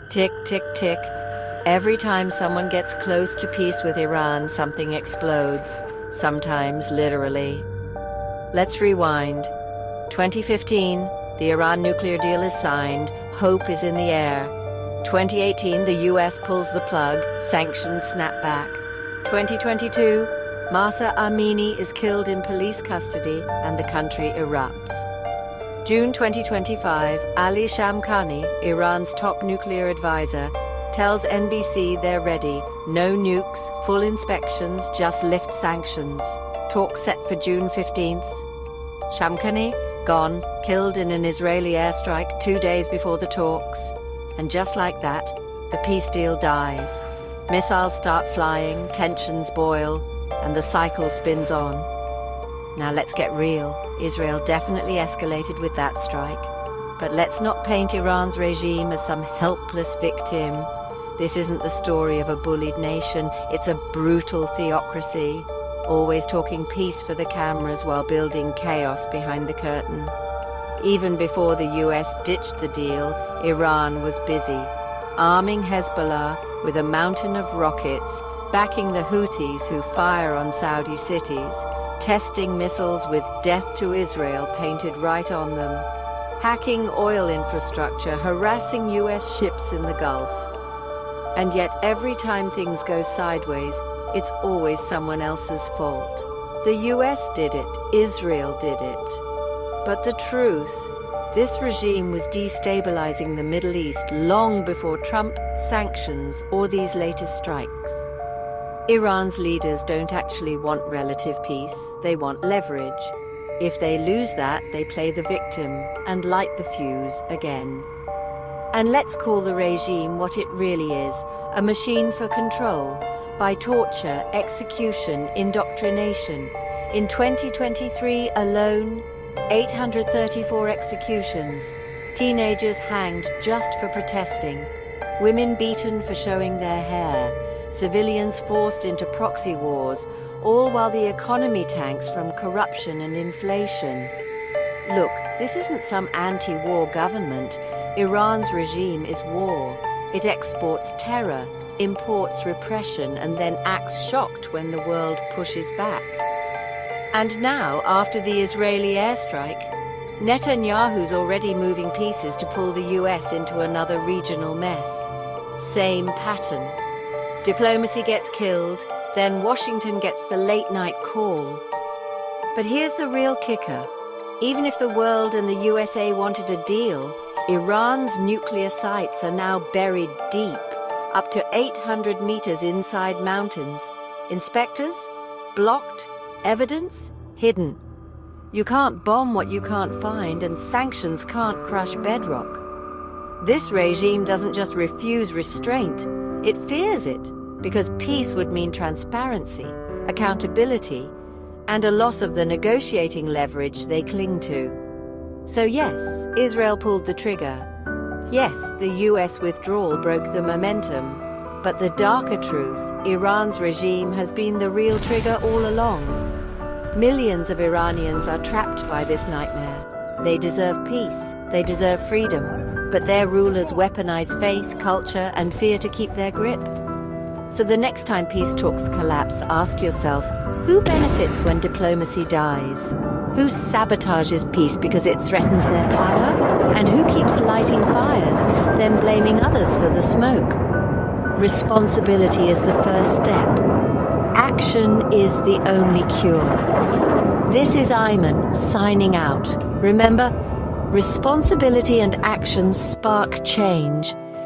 Tick, tick, tick. Every time someone gets close to peace with Iran, something explodes, sometimes literally. Let's rewind. 2015, the Iran nuclear deal is signed, hope is in the air. 2018, the US pulls the plug, sanctions snap back. 2022, Mahsa Amini is killed in police custody and the country erupts. June 2025, Ali Shamkhani, Iran's top nuclear advisor, tells NBC they're ready. No nukes, full inspections, just lift sanctions. Talk set for June 15th. Shamkhani, gone, killed in an Israeli airstrike 2 days before the talks. And just like that, the peace deal dies. Missiles start flying, tensions boil, and the cycle spins on. Now let's get real. Israel definitely escalated with that strike. But let's not paint Iran's regime as some helpless victim. This isn't the story of a bullied nation. It's a brutal theocracy, always talking peace for the cameras while building chaos behind the curtain. Even before the US ditched the deal, Iran was busy, arming Hezbollah with a mountain of rockets, backing the Houthis who fire on Saudi cities, testing missiles with "Death to Israel" painted right on them, hacking oil infrastructure, harassing US ships in the Gulf. And yet every time things go sideways, it's always someone else's fault. The US did it, Israel did it. But the truth, this regime was destabilizing the Middle East long before Trump, sanctions, or these latest strikes. Iran's leaders don't actually want relative peace, they want leverage. If they lose that, they play the victim and light the fuse again. And let's call the regime what it really is, a machine for control, by torture, execution, indoctrination. In 2023 alone, 834 executions, teenagers hanged just for protesting, women beaten for showing their hair, civilians forced into proxy wars, all while the economy tanks from corruption and inflation. Look, this isn't some anti-war government. Iran's regime is war. It exports terror, imports repression, and then acts shocked when the world pushes back. And now, after the Israeli airstrike, Netanyahu's already moving pieces to pull the US into another regional mess. Same pattern. Diplomacy gets killed, then Washington gets the late-night call. But here's the real kicker. Even if the world and the USA wanted a deal, Iran's nuclear sites are now buried deep, up to 800 meters inside mountains. Inspectors? Blocked. Evidence? Hidden. You can't bomb what you can't find, and sanctions can't crush bedrock. This regime doesn't just refuse restraint, it fears it, because peace would mean transparency, accountability, and a loss of the negotiating leverage they cling to. So yes, Israel pulled the trigger. Yes, the US withdrawal broke the momentum. But the darker truth, Iran's regime has been the real trigger all along. Millions of Iranians are trapped by this nightmare. They deserve peace, they deserve freedom, but their rulers weaponize faith, culture, and fear to keep their grip. So the next time peace talks collapse, ask yourself, who benefits when diplomacy dies? Who sabotages peace because it threatens their power? And who keeps lighting fires, then blaming others for the smoke? Responsibility is the first step. Action is the only cure. This is Ayman, signing out. Remember, responsibility and action spark change.